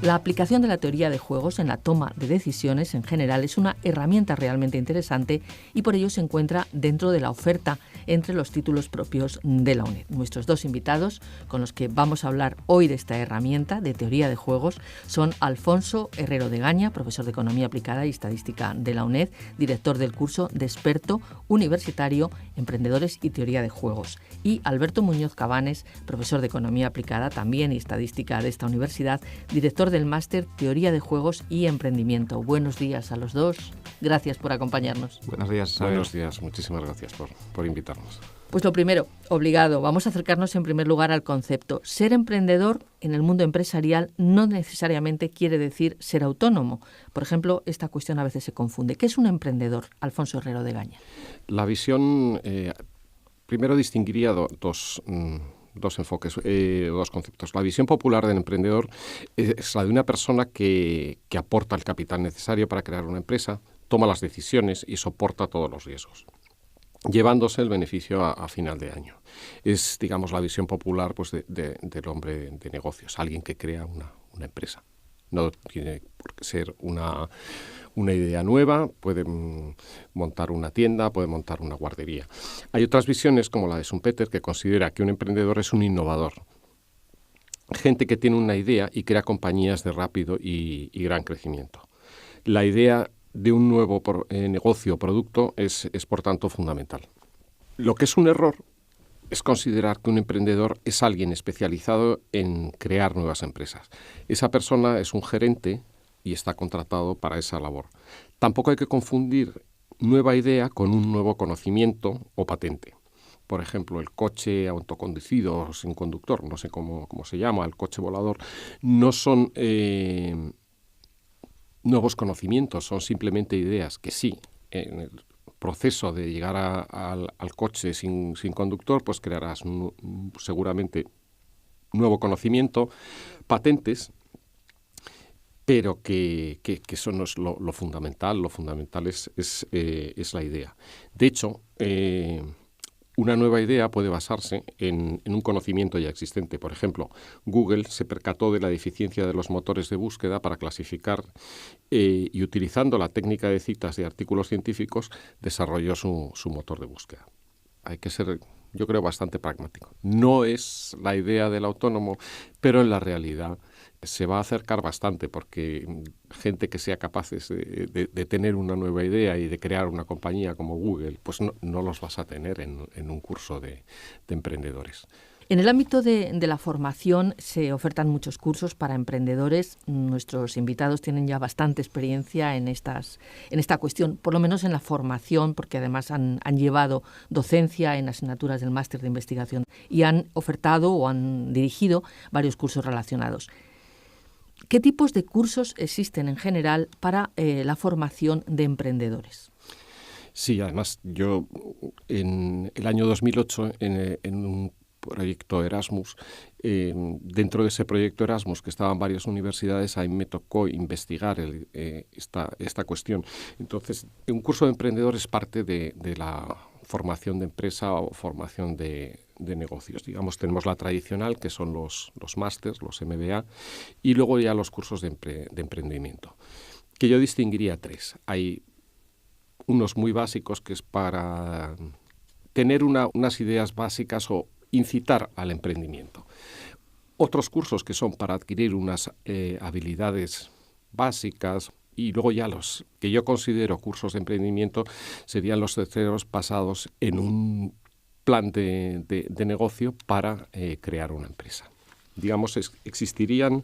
La aplicación de la teoría de juegos en la toma de decisiones en general es una herramienta realmente interesante y por ello se encuentra dentro de la oferta entre los títulos propios de la UNED. Nuestros dos invitados con los que vamos a hablar hoy de esta herramienta de teoría de juegos son Alfonso Herrero de Gaña, profesor de Economía Aplicada y Estadística de la UNED, director del curso de experto universitario Emprendedores y Teoría de Juegos, y Alberto Muñoz Cabanes, profesor de Economía Aplicada también y Estadística de esta universidad, director del máster Teoría de Juegos y Emprendimiento. Buenos días a los dos. Gracias por acompañarnos. Buenos días, Isabel. Buenos días. Muchísimas gracias por invitarnos. Pues lo primero, obligado, vamos a acercarnos en primer lugar al concepto. Ser emprendedor en el mundo empresarial no necesariamente quiere decir ser autónomo. Por ejemplo, esta cuestión a veces se confunde. ¿Qué es un emprendedor, Alfonso Herrero de Gaña? La visión, primero distinguiría dos enfoques, dos conceptos. La visión popular del emprendedor es la de una persona que aporta el capital necesario para crear una empresa, toma las decisiones y soporta todos los riesgos, llevándose el beneficio a final de año. Es, digamos, la visión popular pues, del hombre de negocios, alguien que crea una empresa. No tiene por qué ser una idea nueva, puede montar una tienda, puede montar una guardería. Hay otras visiones, como la de Schumpeter, que considera que un emprendedor es un innovador. Gente que tiene una idea y crea compañías de rápido y gran crecimiento. La idea de un nuevo negocio o producto es, por tanto, fundamental. Lo que es un error es considerar que un emprendedor es alguien especializado en crear nuevas empresas. Esa persona es un gerente y está contratado para esa labor. Tampoco hay que confundir nueva idea con un nuevo conocimiento o patente. Por ejemplo, el coche autoconducido sin conductor, no sé cómo se llama, el coche volador, no son nuevos conocimientos, son simplemente ideas que sí, en el proceso de llegar al coche sin conductor, pues crearás seguramente nuevo conocimiento, patentes, pero que eso no es lo fundamental. Lo fundamental es la idea. De hecho, una nueva idea puede basarse en un conocimiento ya existente. Por ejemplo, Google se percató de la deficiencia de los motores de búsqueda para clasificar y utilizando la técnica de citas de artículos científicos desarrolló su motor de búsqueda. Hay que ser, yo creo, bastante pragmático. No es la idea del autónomo, pero en la realidad se va a acercar bastante porque gente que sea capaces de tener una nueva idea y de crear una compañía como Google, pues no los vas a tener en un curso de emprendedores. En el ámbito de la formación se ofertan muchos cursos para emprendedores. Nuestros invitados tienen ya bastante experiencia en esta cuestión, por lo menos en la formación, porque además han llevado docencia en asignaturas del máster de investigación y han ofertado o han dirigido varios cursos relacionados. ¿Qué tipos de cursos existen en general para la formación de emprendedores? Sí, además yo en el año 2008 en un proyecto Erasmus, dentro de ese proyecto Erasmus que estaban varias universidades, ahí me tocó investigar esta cuestión. Entonces, un curso de emprendedor es parte de la formación de empresa o formación de negocios. Digamos, tenemos la tradicional, que son los másters, los MBA, y luego ya los cursos de emprendimiento, que yo distinguiría tres. Hay unos muy básicos, que es para tener unas ideas básicas o incitar al emprendimiento. Otros cursos que son para adquirir unas habilidades básicas, y luego ya los que yo considero cursos de emprendimiento serían los terceros basados en un plan de negocio para crear una empresa. Digamos, existirían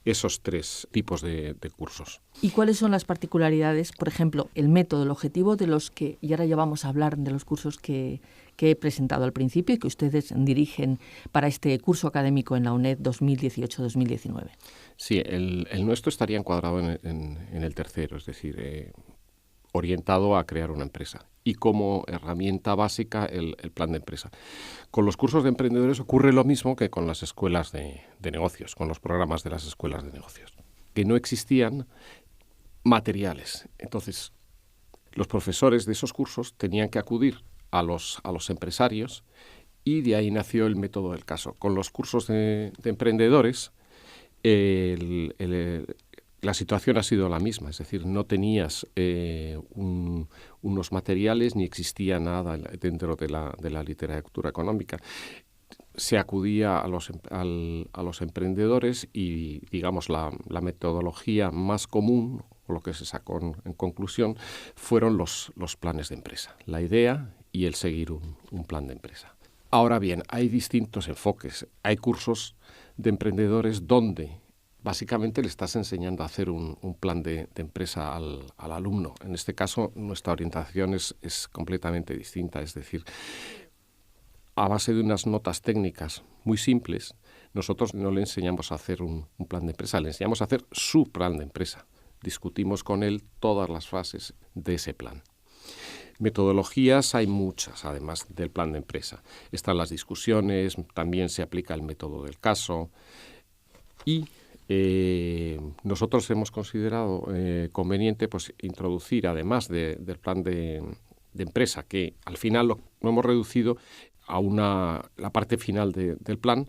esos tres tipos de cursos. ¿Y cuáles son las particularidades, por ejemplo, el método, el objetivo de los que, y ahora ya vamos a hablar de los cursos que he presentado al principio y que ustedes dirigen para este curso académico en la UNED 2018-2019? Sí, el nuestro estaría encuadrado en el tercero, es decir, orientado a crear una empresa y como herramienta básica el plan de empresa. Con los cursos de emprendedores ocurre lo mismo que con las escuelas de negocios, con los programas de las escuelas de negocios, que no existían materiales. Entonces, los profesores de esos cursos tenían que acudir a los empresarios y de ahí nació el método del caso. Con los cursos de emprendedores la situación ha sido la misma, es decir, no tenías unos materiales ni existía nada dentro de la literatura económica. Se acudía a los emprendedores y, digamos, la metodología más común, o lo que se sacó en conclusión, fueron los planes de empresa, la idea y el seguir un plan de empresa. Ahora bien, hay distintos enfoques. Hay cursos de emprendedores donde básicamente le estás enseñando a hacer un plan de empresa al alumno. En este caso, nuestra orientación es completamente distinta, es decir, a base de unas notas técnicas muy simples, nosotros no le enseñamos a hacer un plan de empresa, le enseñamos a hacer su plan de empresa. Discutimos con él todas las fases de ese plan. Metodologías hay muchas, además del plan de empresa. Están las discusiones, también se aplica el método del caso y nosotros hemos considerado conveniente pues, introducir, además del plan de empresa, que al final lo hemos reducido a la parte final del plan,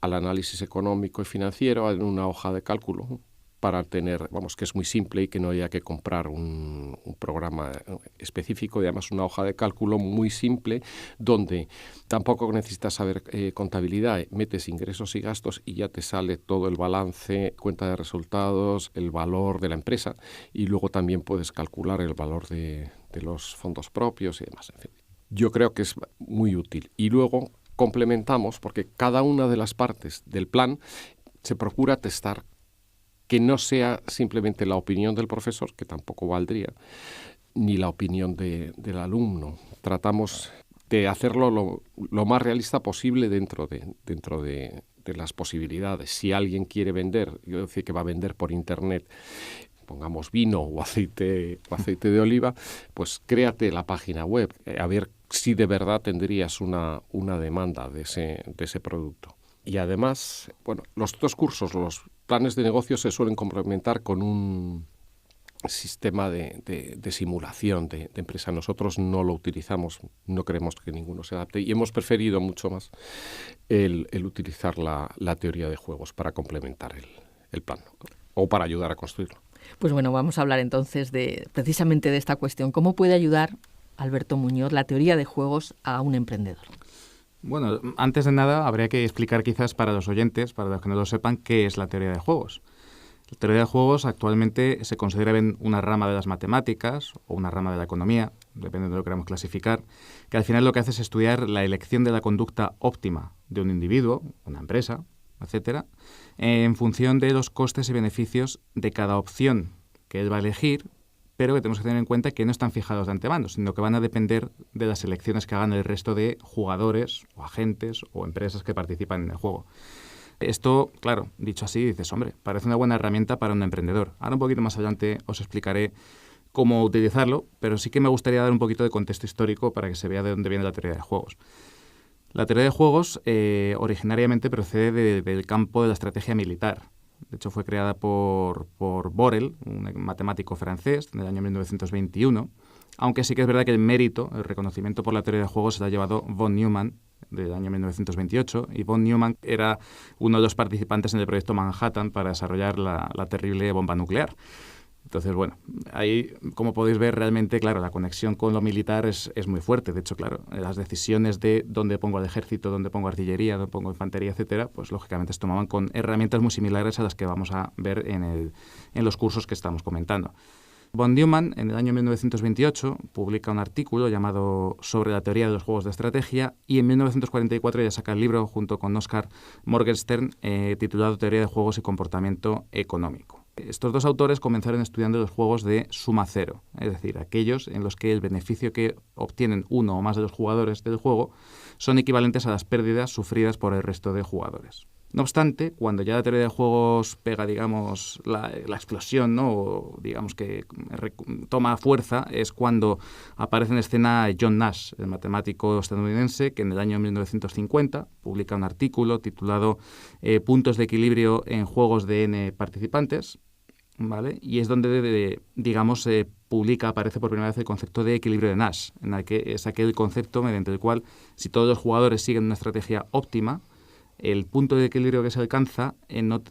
al análisis económico y financiero, en una hoja de cálculo, para tener, que es muy simple y que no haya que comprar un programa específico, y además una hoja de cálculo muy simple, donde tampoco necesitas saber contabilidad, metes ingresos y gastos y ya te sale todo el balance, cuenta de resultados, el valor de la empresa, y luego también puedes calcular el valor de los fondos propios y demás, en fin. Yo creo que es muy útil. Y luego complementamos, porque cada una de las partes del plan se procura testar que no sea simplemente la opinión del profesor, que tampoco valdría, ni la opinión del alumno. Tratamos de hacerlo lo más realista posible dentro de las posibilidades. Si alguien quiere vender, yo decía que va a vender por Internet, pongamos vino o aceite de oliva, pues créate la página web, a ver si de verdad tendrías una demanda de ese producto. Y además, los dos cursos, los planes de negocio, se suelen complementar con un sistema de simulación de empresa. Nosotros no lo utilizamos, no creemos que ninguno se adapte y hemos preferido mucho más el utilizar la teoría de juegos para complementar el plan o para ayudar a construirlo. Pues bueno, vamos a hablar entonces precisamente de esta cuestión. ¿Cómo puede ayudar, Alberto Muñoz, la teoría de juegos a un emprendedor? Bueno, antes de nada habría que explicar quizás para los oyentes, para los que no lo sepan, qué es la teoría de juegos. La teoría de juegos actualmente se considera bien una rama de las matemáticas o una rama de la economía, depende de lo que queramos clasificar, que al final lo que hace es estudiar la elección de la conducta óptima de un individuo, una empresa, etcétera, en función de los costes y beneficios de cada opción que él va a elegir, pero que tenemos que tener en cuenta que no están fijados de antemano, sino que van a depender de las elecciones que hagan el resto de jugadores o agentes o empresas que participan en el juego. Esto, claro, dicho así, dices, hombre, parece una buena herramienta para un emprendedor. Ahora un poquito más adelante os explicaré cómo utilizarlo, pero sí que me gustaría dar un poquito de contexto histórico para que se vea de dónde viene la teoría de juegos. La teoría de juegos originariamente procede del campo de la estrategia militar. De hecho, fue creada por Borel, un matemático francés, en el año 1921, aunque sí que es verdad que el mérito, el reconocimiento por la teoría de juegos se lo ha llevado von Neumann, del año 1928, y von Neumann era uno de los participantes en el proyecto Manhattan para desarrollar la terrible bomba nuclear. Entonces, bueno, ahí, como podéis ver, realmente, claro, la conexión con lo militar es muy fuerte. De hecho, claro, las decisiones de dónde pongo el ejército, dónde pongo artillería, dónde pongo infantería, etcétera, pues lógicamente se tomaban con herramientas muy similares a las que vamos a ver en los cursos que estamos comentando. Von Neumann, en el año 1928, publica un artículo llamado Sobre la teoría de los juegos de estrategia, y en 1944 ya saca el libro junto con Oscar Morgenstern titulado Teoría de juegos y comportamiento económico. Estos dos autores comenzaron estudiando los juegos de suma cero, es decir, aquellos en los que el beneficio que obtienen uno o más de los jugadores del juego son equivalentes a las pérdidas sufridas por el resto de jugadores. No obstante, cuando ya la teoría de juegos pega, digamos, la explosión, ¿no? O digamos que toma fuerza, es cuando aparece en escena John Nash, el matemático estadounidense, que en el año 1950 publica un artículo titulado Puntos de equilibrio en juegos de n participantes, ¿vale? Y es donde, digamos, aparece por primera vez el concepto de equilibrio de Nash, en el que es aquel concepto mediante el cual, si todos los jugadores siguen una estrategia óptima, el punto de equilibrio que se alcanza,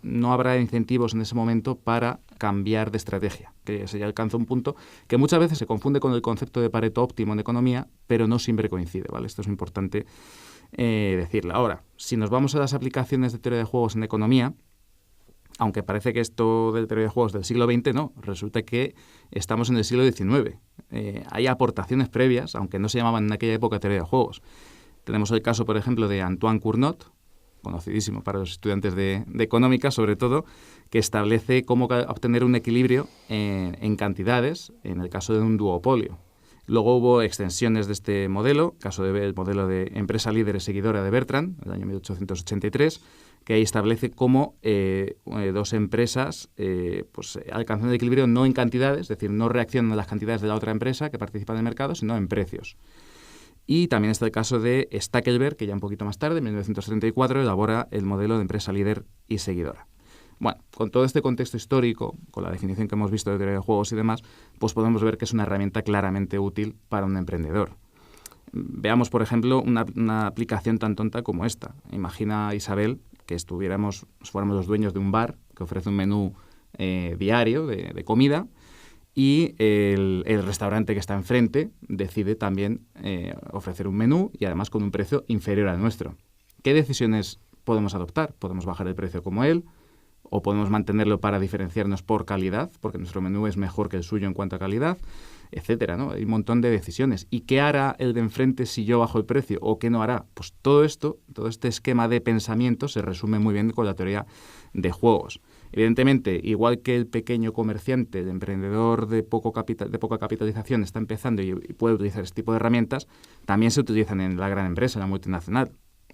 no habrá incentivos en ese momento para cambiar de estrategia, que se alcanza un punto que muchas veces se confunde con el concepto de Pareto óptimo en economía, pero no siempre coincide, ¿vale? Esto es importante decirlo. Ahora, si nos vamos a las aplicaciones de teoría de juegos en economía, aunque parece que esto de teoría de juegos del siglo XX, no, resulta que estamos en el siglo XIX. Hay aportaciones previas, aunque no se llamaban en aquella época teoría de juegos. Tenemos el caso, por ejemplo, de Antoine Cournot, conocidísimo para los estudiantes de económica, sobre todo, que establece cómo obtener un equilibrio en cantidades en el caso de un duopolio. Luego hubo extensiones de este modelo, caso del modelo de empresa líder y seguidora de Bertrand, en el año 1883, que ahí establece cómo dos empresas alcanzan el equilibrio no en cantidades, es decir, no reaccionan a las cantidades de la otra empresa que participa en el mercado, sino en precios. Y también está el caso de Stackelberg, que ya un poquito más tarde, en 1934, elabora el modelo de empresa líder y seguidora. Bueno, con todo este contexto histórico, con la definición que hemos visto de teoría de juegos y demás, pues podemos ver que es una herramienta claramente útil para un emprendedor. Veamos, por ejemplo, una aplicación tan tonta como esta. Imagina, Isabel, que fuéramos los dueños de un bar que ofrece un menú diario de comida, y el restaurante que está enfrente decide también ofrecer un menú y además con un precio inferior al nuestro. ¿Qué decisiones podemos adoptar? Podemos bajar el precio como él, o podemos mantenerlo para diferenciarnos por calidad, porque nuestro menú es mejor que el suyo en cuanto a calidad, etcétera, ¿no? Hay un montón de decisiones. ¿Y qué hará el de enfrente si yo bajo el precio o qué no hará? Pues todo este esquema de pensamiento se resume muy bien con la teoría de juegos. Evidentemente, igual que el pequeño comerciante, el emprendedor de poca capitalización está empezando y puede utilizar este tipo de herramientas, también se utilizan en la gran empresa, en la multinacional.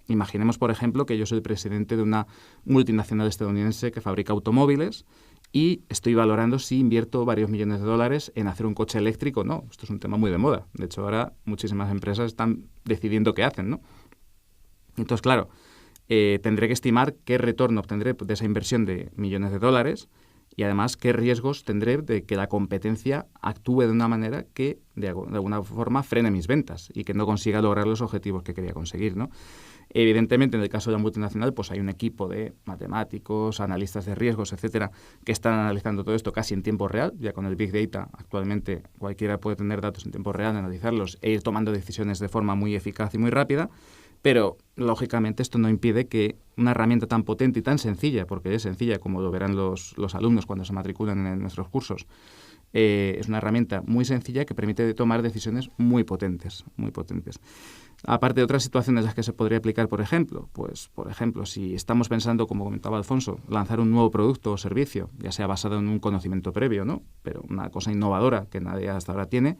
Imaginemos, por ejemplo, que yo soy el presidente de una multinacional estadounidense que fabrica automóviles y estoy valorando si invierto varios millones de dólares en hacer un coche eléctrico o no. Esto es un tema muy de moda. De hecho, ahora muchísimas empresas están decidiendo qué hacen, ¿no? Entonces, claro, tendré que estimar qué retorno obtendré de esa inversión de millones de dólares y además qué riesgos tendré de que la competencia actúe de una manera que de alguna forma frene mis ventas y que no consiga lograr los objetivos que quería conseguir, ¿no? Evidentemente, en el caso de la multinacional, pues hay un equipo de matemáticos, analistas de riesgos, etcétera, que están analizando todo esto casi en tiempo real. Ya con el Big Data, actualmente cualquiera puede tener datos en tiempo real, analizarlos e ir tomando decisiones de forma muy eficaz y muy rápida. Pero, lógicamente, esto no impide que una herramienta tan potente y tan sencilla, porque es sencilla, como lo verán los alumnos cuando se matriculan en nuestros cursos, es una herramienta muy sencilla que permite tomar decisiones muy potentes, muy potentes. Aparte de otras situaciones a las que se podría aplicar, por ejemplo, si estamos pensando, como comentaba Alfonso, lanzar un nuevo producto o servicio, ya sea basado en un conocimiento previo, ¿no? Pero una cosa innovadora que nadie hasta ahora tiene,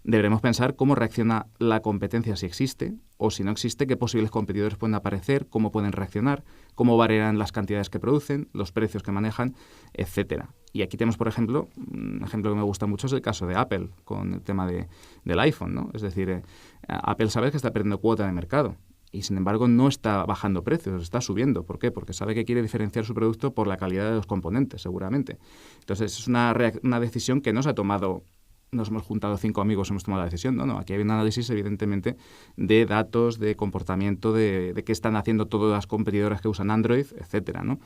deberemos pensar cómo reacciona la competencia si existe, o si no existe, qué posibles competidores pueden aparecer, cómo pueden reaccionar, cómo variarán las cantidades que producen, los precios que manejan, etcétera. Y aquí tenemos, por ejemplo, un ejemplo que me gusta mucho es el caso de Apple con el tema del iPhone, ¿no? Es decir, Apple sabe que está perdiendo cuota de mercado y, sin embargo, no está bajando precios, está subiendo. ¿Por qué? Porque sabe que quiere diferenciar su producto por la calidad de los componentes, seguramente. Entonces, es una decisión que no se ha tomado. Nos hemos juntado 5 amigos y hemos tomado la decisión. No, aquí hay un análisis, evidentemente, de datos, de comportamiento, de qué están haciendo todas las competidoras que usan Android, etcétera, ¿no?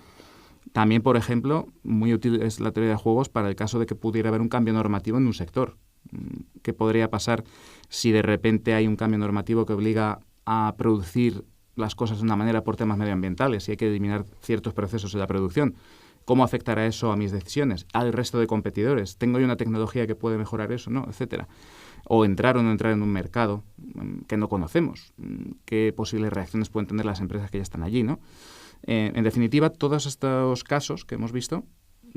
También, por ejemplo, muy útil es la teoría de juegos para el caso de que pudiera haber un cambio normativo en un sector. ¿Qué podría pasar si de repente hay un cambio normativo que obliga a producir las cosas de una manera por temas medioambientales y hay que eliminar ciertos procesos en la producción? ¿Cómo afectará eso a mis decisiones, al resto de competidores? ¿Tengo yo una tecnología que puede mejorar eso? ¿No? Etcétera. O entrar o no entrar en un mercado que no conocemos. ¿Qué posibles reacciones pueden tener las empresas que ya están allí, ¿no? En definitiva, todos estos casos que hemos visto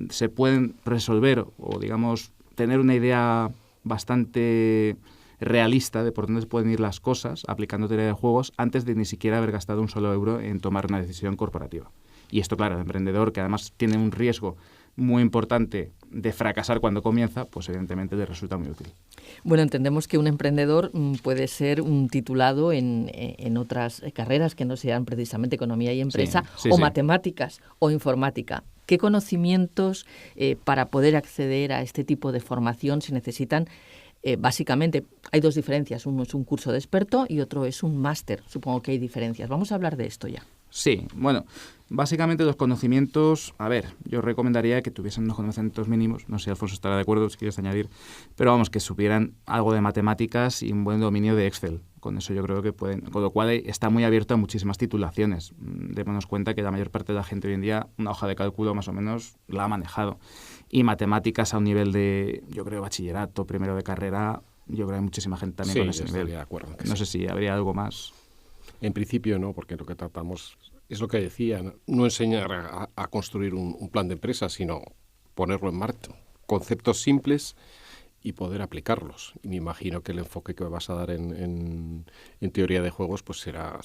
se pueden resolver o, digamos, tener una idea bastante realista de por dónde pueden ir las cosas aplicando teoría de juegos antes de ni siquiera haber gastado un solo euro en tomar una decisión corporativa. Y esto, claro, el emprendedor, que además tiene un riesgo muy importante de fracasar cuando comienza, pues evidentemente le resulta muy útil. Bueno, entendemos que un emprendedor puede ser un titulado en otras carreras que no sean precisamente economía y empresa, o matemáticas o informática. ¿Qué conocimientos para poder acceder a este tipo de formación se necesitan? Básicamente hay dos diferencias. Uno es un curso de experto y otro es un máster. Supongo que hay diferencias. Vamos a hablar de esto ya. Sí, bueno, básicamente los conocimientos, a ver, yo recomendaría que tuviesen unos conocimientos mínimos, no sé si Alfonso estará de acuerdo, si quieres añadir, pero vamos, que supieran algo de matemáticas y un buen dominio de Excel. Con eso yo creo que pueden, con lo cual está muy abierto a muchísimas titulaciones. Démonos cuenta que la mayor parte de la gente hoy en día una hoja de cálculo más o menos la ha manejado. Y matemáticas a un nivel de, yo creo, bachillerato, primero de carrera, yo creo que hay muchísima gente también con ese nivel. De acuerdo. No sé si habría algo más. En principio no, porque lo que tratamos es lo que decía, no enseñar a construir un plan de empresa, sino ponerlo en marcha. Conceptos simples y poder aplicarlos. Y me imagino que el enfoque que vas a dar en teoría de juegos pues será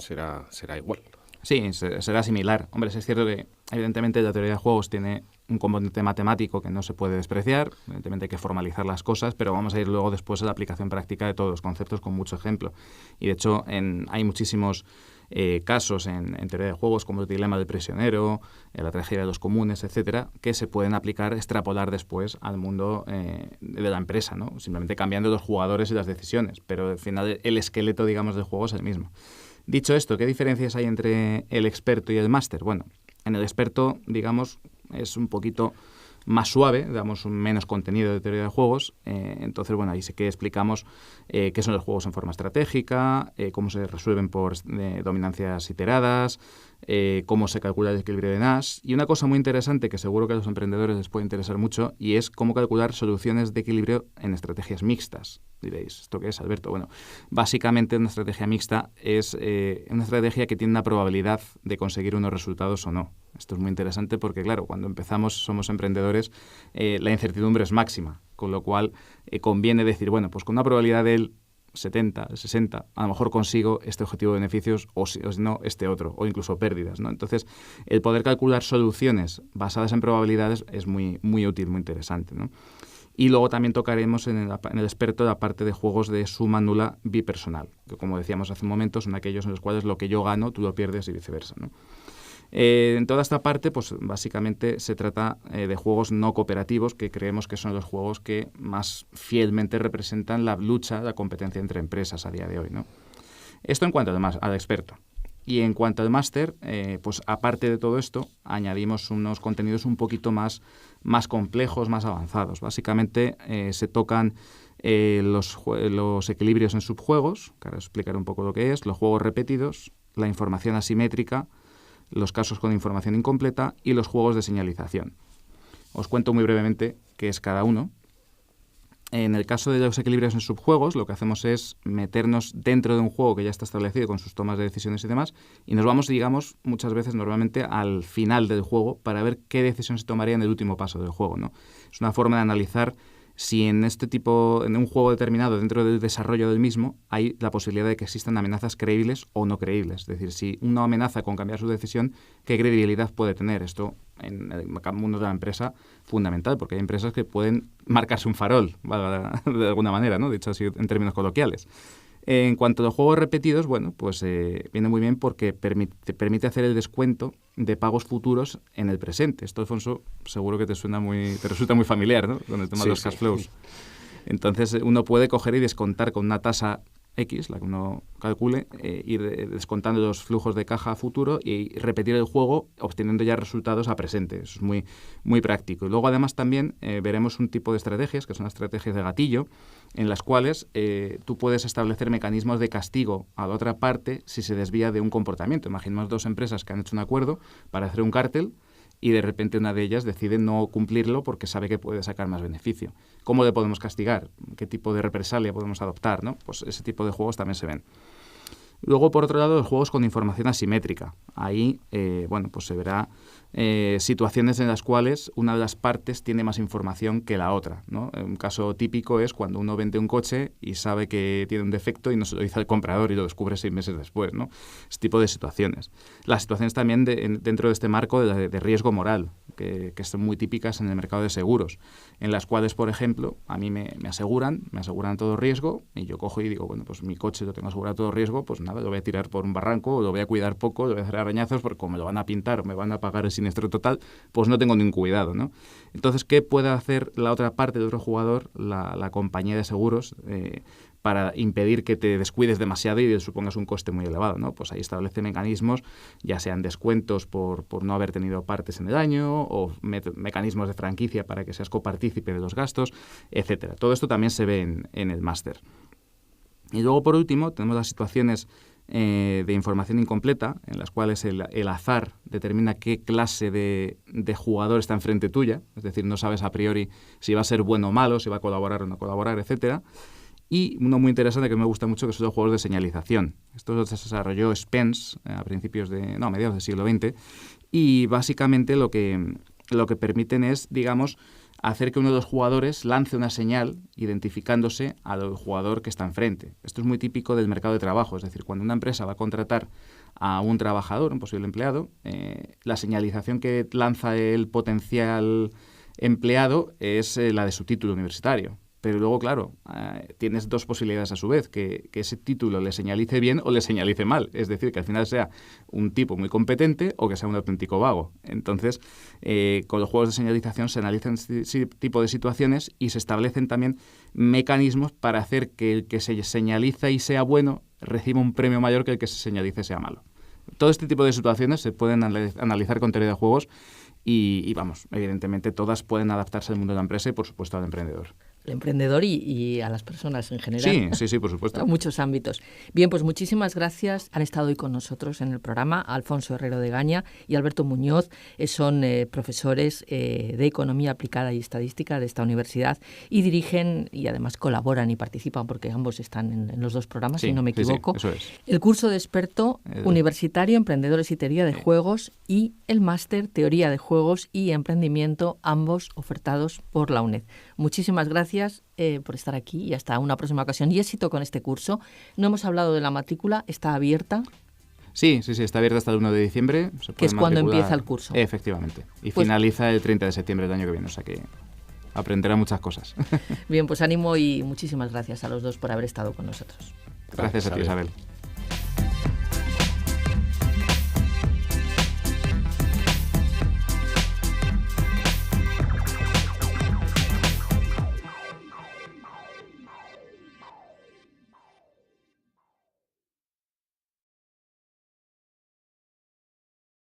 igual. Sí, será similar. Hombre, es cierto que evidentemente la teoría de juegos tiene un componente matemático que no se puede despreciar, evidentemente hay que formalizar las cosas, pero vamos a ir luego después a la aplicación práctica de todos los conceptos con mucho ejemplo. Y de hecho hay muchísimos casos en teoría de juegos como el dilema del prisionero, la tragedia de los comunes, etcétera, que se pueden aplicar, extrapolar después al mundo de la empresa, ¿no? Simplemente cambiando los jugadores y las decisiones, pero al final el esqueleto, digamos, del juego es el mismo. Dicho esto, ¿qué diferencias hay entre el experto y el máster? Bueno, en el experto, digamos, es un poquito más suave, damos menos contenido de teoría de juegos, entonces, bueno, ahí sí que explicamos qué son los juegos en forma estratégica, cómo se resuelven por dominancias iteradas, cómo se calcula el equilibrio de Nash, y una cosa muy interesante que seguro que a los emprendedores les puede interesar mucho, y es cómo calcular soluciones de equilibrio en estrategias mixtas. Diréis, ¿esto qué es, Alberto? Bueno, básicamente una estrategia mixta es una estrategia que tiene una probabilidad de conseguir unos resultados o no. Esto es muy interesante porque, claro, cuando empezamos, somos emprendedores, la incertidumbre es máxima, con lo cual conviene decir, bueno, pues con una probabilidad del 70, 60, a lo mejor consigo este objetivo de beneficios o si no, este otro, o incluso pérdidas, ¿no? Entonces, el poder calcular soluciones basadas en probabilidades es muy, muy útil, muy interesante, ¿no? Y luego también tocaremos en el experto la parte de juegos de suma nula bipersonal, que como decíamos hace un momento, son aquellos en los cuales lo que yo gano, tú lo pierdes y viceversa, ¿no? En toda esta parte, pues básicamente se trata de juegos no cooperativos, que creemos que son los juegos que más fielmente representan la lucha, la competencia entre empresas a día de hoy, ¿no? Esto en cuanto al experto. Y en cuanto al máster, pues aparte de todo esto, añadimos unos contenidos un poquito más complejos, más avanzados. Básicamente se tocan los equilibrios en subjuegos, que ahora os explicaré un poco lo que es, los juegos repetidos, la información asimétrica, los casos con información incompleta y los juegos de señalización. Os cuento muy brevemente qué es cada uno. En el caso de los equilibrios en subjuegos, lo que hacemos es meternos dentro de un juego que ya está establecido con sus tomas de decisiones y demás, y nos vamos, digamos, muchas veces normalmente al final del juego para ver qué decisión se tomaría en el último paso del juego, ¿no? Es una forma de analizar si en un juego determinado, dentro del desarrollo del mismo, hay la posibilidad de que existan amenazas creíbles o no creíbles. Es decir, si una amenaza con cambiar su decisión, ¿qué credibilidad puede tener? Esto, en el mundo de la empresa, fundamental, porque hay empresas que pueden marcarse un farol, de alguna manera, ¿no? Dicho así en términos coloquiales. En cuanto a los juegos repetidos, bueno, pues viene muy bien porque te permite hacer el descuento de pagos futuros en el presente. Esto, Alfonso, seguro que te resulta muy familiar, ¿no? Con el tema de los cash flows. Entonces, uno puede coger y descontar con una tasa X, la que uno calcule, ir descontando los flujos de caja a futuro y repetir el juego obteniendo ya resultados a presente. Eso es muy, muy práctico. Y luego, además, también veremos un tipo de estrategias, que son estrategias de gatillo, en las cuales tú puedes establecer mecanismos de castigo a la otra parte si se desvía de un comportamiento. Imaginemos dos empresas que han hecho un acuerdo para hacer un cártel y de repente una de ellas decide no cumplirlo porque sabe que puede sacar más beneficio. ¿Cómo le podemos castigar? ¿Qué tipo de represalia podemos adoptar, ¿no? Pues ese tipo de juegos también se ven. Luego, por otro lado, los juegos con información asimétrica. Ahí, bueno, pues se verá situaciones en las cuales una de las partes tiene más información que la otra, ¿no? Un caso típico es cuando uno vende un coche y sabe que tiene un defecto y no se lo dice al comprador y lo descubre 6 meses después, ¿no? Ese tipo de situaciones. Las situaciones también dentro de este marco de riesgo moral. que son muy típicas en el mercado de seguros, en las cuales, por ejemplo, a mí me aseguran todo riesgo, y yo cojo y digo, bueno, pues mi coche lo tengo asegurado todo riesgo, pues nada, lo voy a tirar por un barranco, lo voy a cuidar poco, lo voy a hacer arañazos, porque como me lo van a pintar o me van a pagar el siniestro total, pues no tengo ningún cuidado, ¿no? Entonces, ¿qué puede hacer la otra parte de otro jugador, la compañía de seguros, para impedir que te descuides demasiado y supongas un coste muy elevado, ¿no? Pues ahí establece mecanismos, ya sean descuentos por no haber tenido partes en el año, o mecanismos de franquicia para que seas copartícipe de los gastos, etcétera. Todo esto también se ve en el máster. Y luego, por último, tenemos las situaciones de información incompleta, en las cuales el azar determina qué clase de jugador está enfrente tuya, es decir, no sabes a priori si va a ser bueno o malo, si va a colaborar o no colaborar, etcétera. Y uno muy interesante que me gusta mucho, que son los juegos de señalización. Esto lo desarrolló Spence a mediados del siglo XX, y básicamente lo que permiten es, digamos, hacer que uno de los jugadores lance una señal identificándose al jugador que está enfrente. Esto es muy típico del mercado de trabajo, es decir, cuando una empresa va a contratar a un trabajador, un posible empleado, la señalización que lanza el potencial empleado es la de su título universitario. Pero luego, claro, tienes dos posibilidades a su vez, que ese título le señalice bien o le señalice mal. Es decir, que al final sea un tipo muy competente o que sea un auténtico vago. Entonces, con los juegos de señalización se analizan ese tipo de situaciones y se establecen también mecanismos para hacer que el que se señaliza y sea bueno reciba un premio mayor que el que se señalice sea malo. Todo este tipo de situaciones se pueden analizar con teoría de juegos y vamos, evidentemente todas pueden adaptarse al mundo de la empresa y, por supuesto, al emprendedor. El emprendedor y a las personas en general. Sí, por supuesto. A muchos ámbitos. Bien, pues muchísimas gracias. Han estado hoy con nosotros en el programa Alfonso Herrero de Gaña y Alberto Muñoz. Son profesores de Economía Aplicada y Estadística de esta universidad y dirigen y además colaboran y participan, porque ambos están en los dos programas, si no me equivoco. Sí, eso es. El curso de experto universitario, Emprendedores y Teoría de Juegos, y el máster Teoría de Juegos y Emprendimiento, ambos ofertados por la UNED. Muchísimas gracias por estar aquí y hasta una próxima ocasión. Y éxito con este curso. No hemos hablado de la matrícula, ¿está abierta? Sí, está abierta hasta el 1 de diciembre. Que es cuando empieza el curso. Efectivamente. Y finaliza el 30 de septiembre del año que viene, o sea que aprenderá muchas cosas. Bien, pues ánimo y muchísimas gracias a los dos por haber estado con nosotros. Gracias a ti, Isabel.